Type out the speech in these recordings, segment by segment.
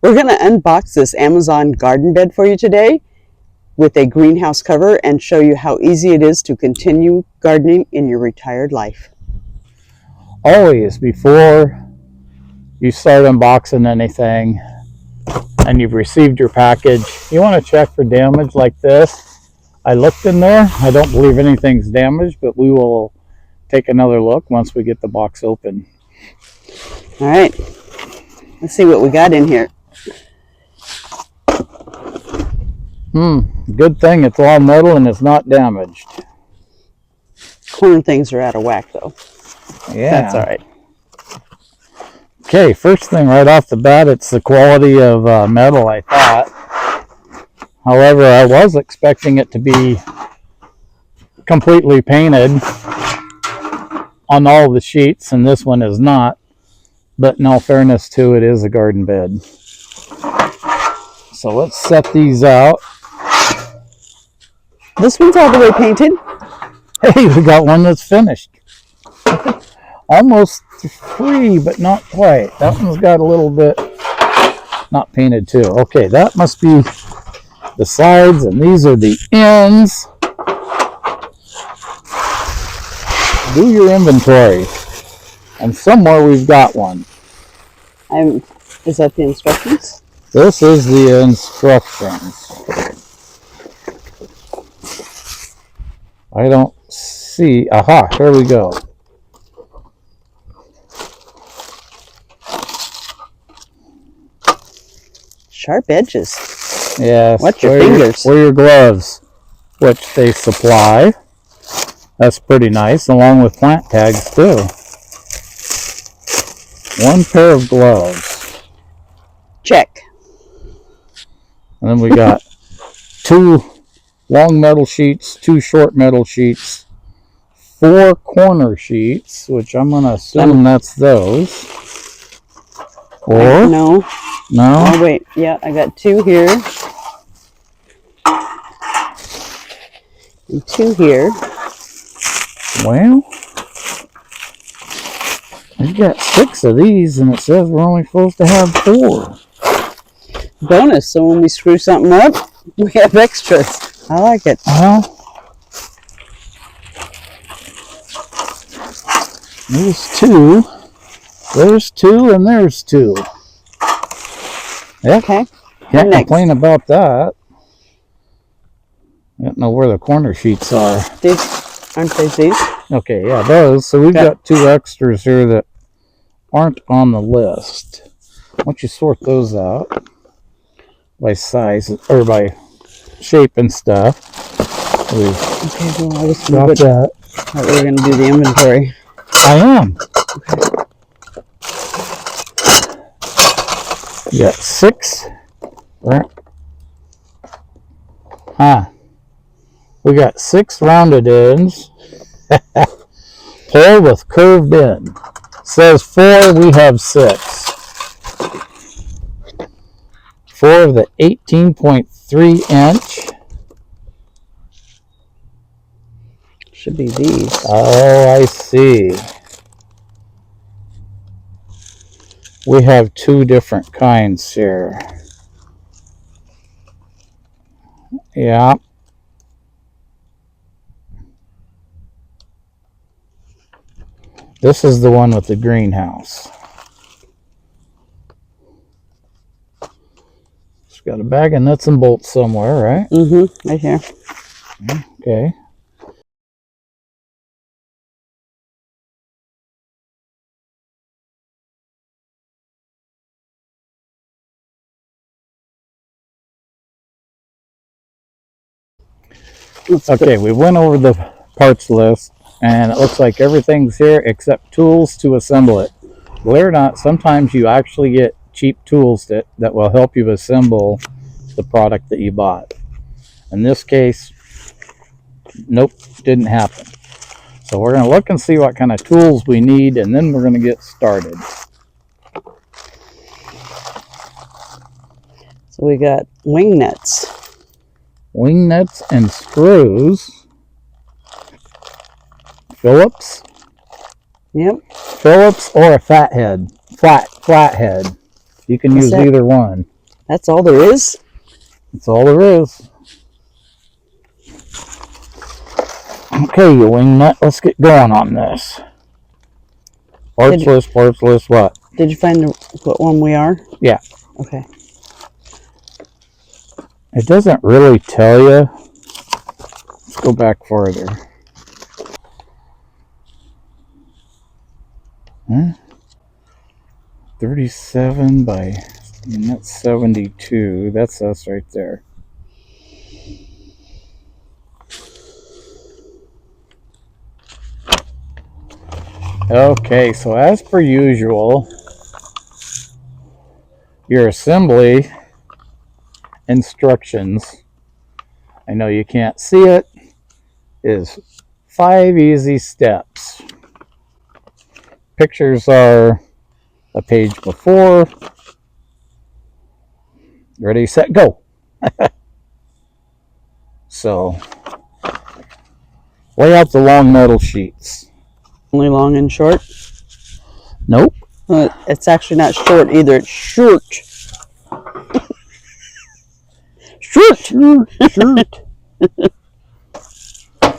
We're going to unbox this Amazon garden bed for you today with a greenhouse cover and show you how easy it is to continue gardening in your retired life. Always, before you start unboxing anything and you've received your package, you want to check for damage like this. I looked in there. I don't believe anything's damaged, but we will take another look once we get the box open. All right, let's see what we got in here. Good thing it's all metal and it's not damaged. Corner things are out of whack though. Yeah. That's all right. Okay, first thing right off the bat, it's the quality of metal, I thought. However, I was expecting it to be completely painted on all the sheets, and this one is not. But in all fairness to it, is a garden bed. So let's set these out. This one's all the way painted. Hey, we got one that's finished. Almost free, but not quite. That one's got a little bit not painted too. Okay, that must be the sides, and these are the ends. Do your inventory. And somewhere we've got one. Is that the instructions? This is the instructions. I don't see. Aha, here we go. Sharp edges. Yes. Watch your fingers. Wear your gloves, which they supply. That's pretty nice, along with plant tags too. One pair of gloves. Check. And then we got 2 long metal sheets, 2 short metal sheets, 4 corner sheets, which I'm going to assume that's those. Or? No. No? Oh, wait. Yeah, I got 2 here. And 2 here. Well, we've got 6 of these, and it says we're only supposed to have 4. Bonus, so when we screw something up, we have extras. I like it. Well, there's 2. There's 2, and there's 2. Yep. Okay. Can't complain about that. I don't know where the corner sheets are. Aren't they these? Okay, yeah, those. So we've got 2 extras here that aren't on the list. Why don't you sort those out by size or by shape and stuff? Okay, well, I was Got that. Thought we were going to do the inventory. I am. Okay. You got 6. We got 6 rounded ends. Pull with curved end. Says 4, we have 6. 4 of the 18.3 inch. Should be these. Oh, I see. We have 2 different kinds here. Yeah. This is the one with the greenhouse. It's got a bag of nuts and bolts somewhere, right? Mm-hmm, right here. Okay. Okay, we went over the parts list, and it looks like everything's here except tools to assemble it. Believe it or not, sometimes you actually get cheap tools that will help you assemble the product that you bought. In this case, nope, didn't happen. So we're going to look and see what kind of tools we need, and then we're going to get started. So we got wing nuts. Wing nuts and screws. Phillips. Yep. Phillips or a flat head. You can What's use that? either one. That's all there is? That's all there is. Okay, you wingnut, let's get going on this. Parts list, what? Did you find what one we are? Yeah. Okay. It doesn't really tell you. Let's go back farther. 37 by, that's 72. That's us right there. Okay, so as per usual, your assembly instructions, I know you can't see it, is 5 easy steps. Pictures are a page before. Ready, set, go. So, lay out the long metal sheets. Only long and short? Nope. It's actually not short either. It's short. Short. Shirt.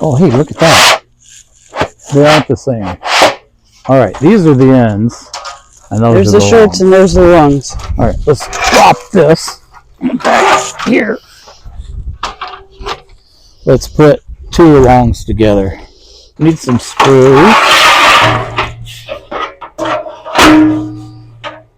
Oh, hey, look at that. They aren't the same. All right, these are the ends. And those There's are the shorts longs. and there's the longs. All right, let's drop this back here. Let's put 2 longs together. Need some screws.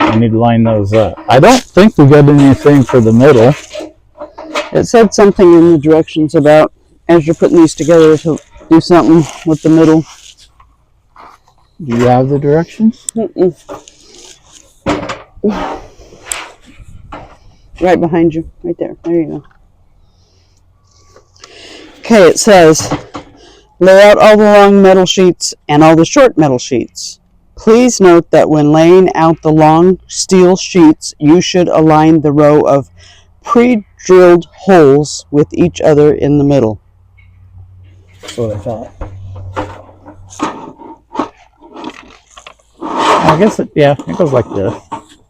I need to line those up. I don't think we got anything for the middle. It said something in the directions about as you're putting these together to do something with the middle. Do you have the directions? Right behind you. Right there. There you go. Okay, it says, lay out all the long metal sheets and all the short metal sheets. Please note that when laying out the long steel sheets, you should align the row of pre-drilled holes with each other in the middle. That's what I thought. I guess it goes like this,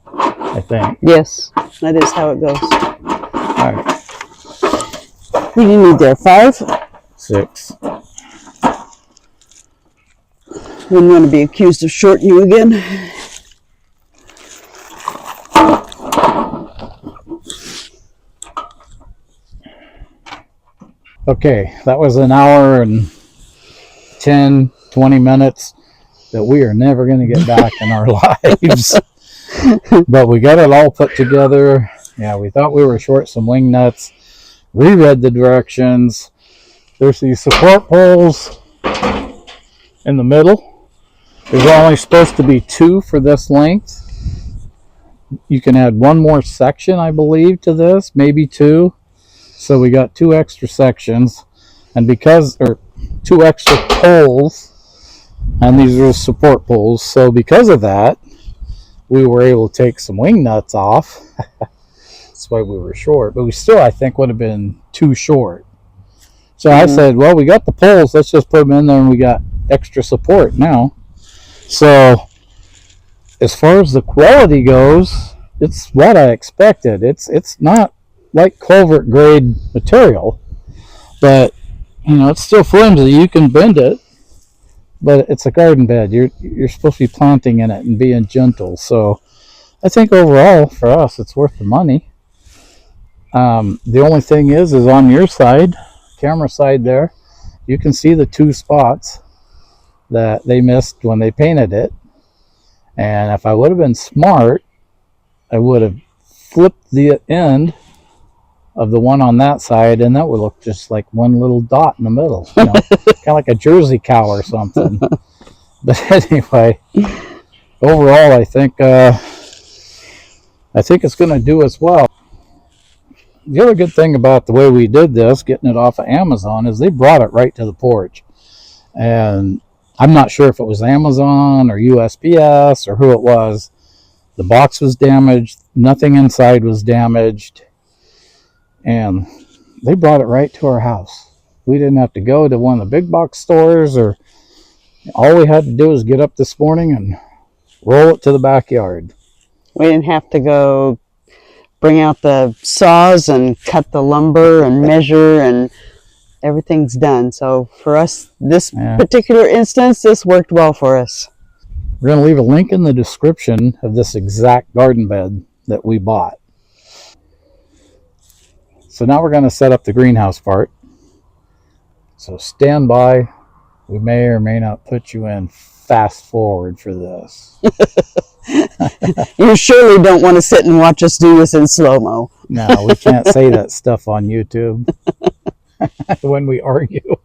I think. Yes, that is how it goes. All right. What do you need there? 5? 6. Wouldn't want to be accused of shorting you again. Okay, that was an hour and 10, 20 minutes that we are never going to get back in our lives. But we got it all put together. Yeah, we thought we were short some wing nuts. Reread the directions. There's these support poles in the middle. There's only supposed to be 2 for this length. You can add 1 more section, I believe, to this, maybe 2. So we got 2 extra sections, and 2 extra poles, and these are support poles. So because of that, we were able to take some wing nuts off. That's why we were short, but we still, I think, would have been too short. So I said, well, we got the poles, let's just put them in there, and we got extra support now. So as far as the quality goes, it's what I expected. It's not like culvert grade material, but it's still flimsy. You can bend it, but it's a garden bed. You're supposed to be planting in it and being gentle. So I think overall for us, it's worth the money. The only thing is on your side, camera side there, you can see the 2 spots that they missed when they painted it. And if I would have been smart, I would have flipped the end of the one on that side, and that would look just like one little dot in the middle, kind of like a Jersey cow or something. But anyway, overall, I think it's going to do as well. The other good thing about the way we did this, getting it off of Amazon, is they brought it right to the porch. And I'm not sure if it was Amazon or USPS or who it was. The box was damaged. Nothing inside was damaged. And they brought it right to our house. We didn't have to go to one of the big box stores, or all we had to do was get up this morning and roll it to the backyard. We didn't have to go bring out the saws and cut the lumber and measure, and everything's done. So for us, this particular instance, this worked well for us. We're going to leave a link in the description of this exact garden bed that we bought. So now we're going to set up the greenhouse part. So stand by. We may or may not put you in fast forward for this. You surely don't want to sit and watch us do this in slow-mo. No, we can't say that stuff on YouTube when we argue.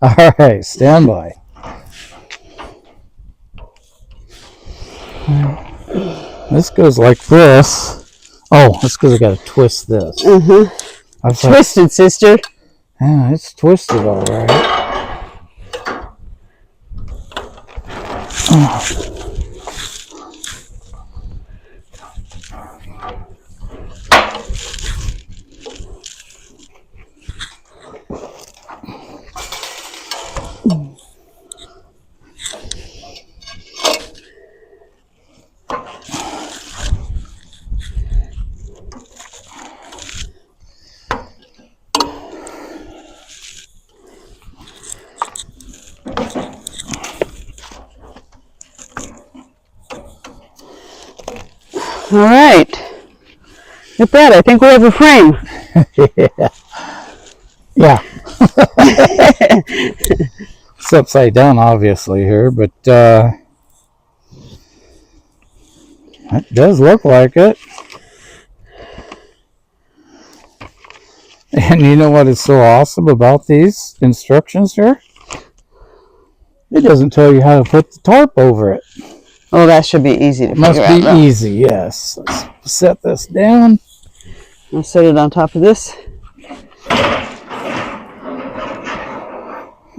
All right, stand by. This goes like this. Oh, that's because I got to twist this. Twisted, like, sister. Yeah, it's twisted all right. All right. With that, I think we have a frame. Yeah. It's upside down, obviously, here, but it does look like it. And you know what is so awesome about these instructions here? It doesn't tell you how to put the tarp over it. Oh, that should be easy to figure out. Must be easy, yes. Let's set this down. I'll set it on top of this.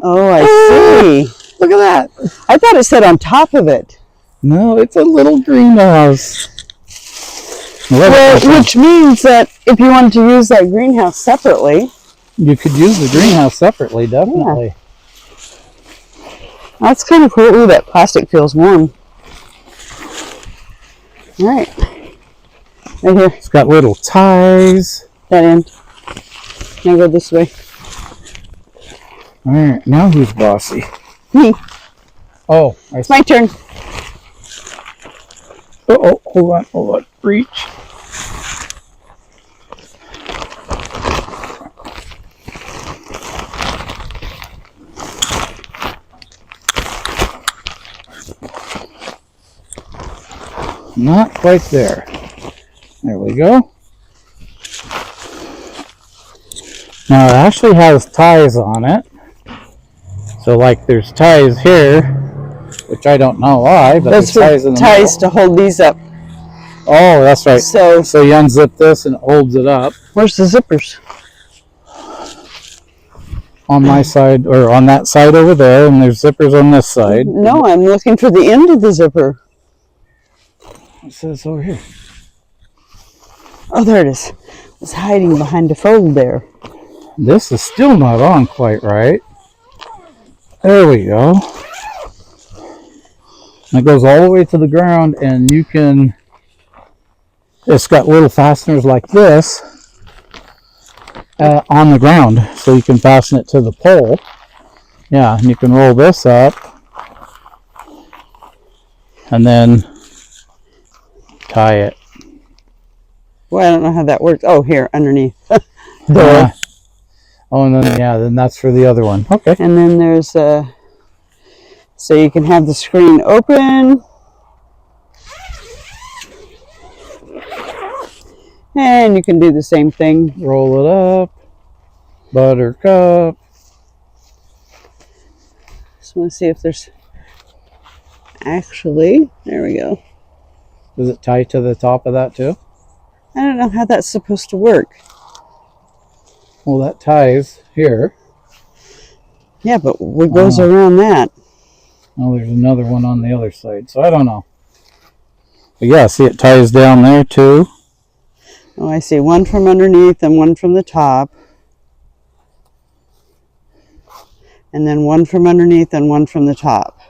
Oh, I see. Look at that. I thought it said on top of it. No, it's a little greenhouse. Well, which means that if you wanted to use that greenhouse separately, you could use the greenhouse separately, definitely. Yeah. That's kind of cool. Ooh, that plastic feels warm. All right. Right here. It's got little ties. That end. Now go this way. All right. Now who's bossy? Me. Oh, it's my turn. Oh, hold on. Reach. Not quite there. There we go. Now it actually has ties on it. So like there's ties here, which I don't know why, but that's there's ties in the ties middle. To hold these up. Oh, that's right. So you unzip this and it holds it up. Where's the zippers? On my side, or on that side over there, and there's zippers on this side. No, I'm looking for the end of the zipper. It says over here. Oh, there it is. It's hiding behind a fold there. This is still not on quite right. There we go. And it goes all the way to the ground, and you can... It's got little fasteners like this on the ground, so you can fasten it to the pole. Yeah, and you can roll this up, and then tie it. Well, I don't know how that works. Oh, here, underneath. Door. Oh, and then, yeah, then that's for the other one. Okay. And then there's a... So you can have the screen open. And you can do the same thing. Roll it up. Buttercup. Just want to see if there's... Actually, there we go. Does it tie to the top of that too? I don't know how that's supposed to work. Well, that ties here. Yeah, but what goes around that? Oh, there's another one on the other side, so I don't know. But yeah, see it ties down there too. Oh, I see. One from underneath and one from the top. And then one from underneath and one from the top.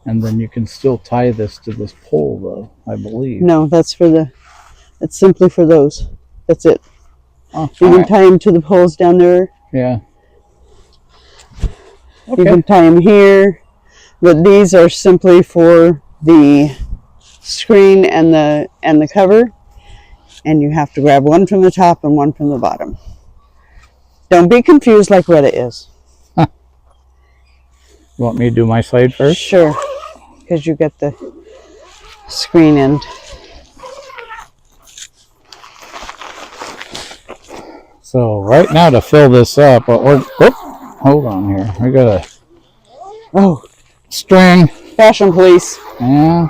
And then you can still tie this to this pole, though, I believe. No, that's simply for those. That's it. Oh, You can alright. tie them to the poles down there. Yeah. You Okay. can tie them here. But these are simply for the screen and the cover. And you have to grab one from the top and one from the bottom. Don't be confused like Retta is. You want me to do my side first? Sure, because you get the screen end. So right now to fill this up, hold on here. We got a string. Fashion police. Yeah.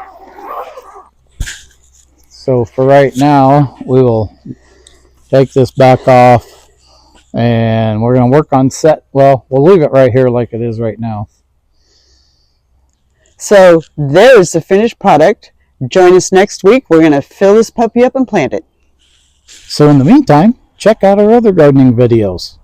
So for right now, we will take this back off, and we're going to work on we'll leave it right here like it is right now. So there's the finished product. Join us next week. We're going to fill this puppy up and plant it. So in the meantime, check out our other gardening videos.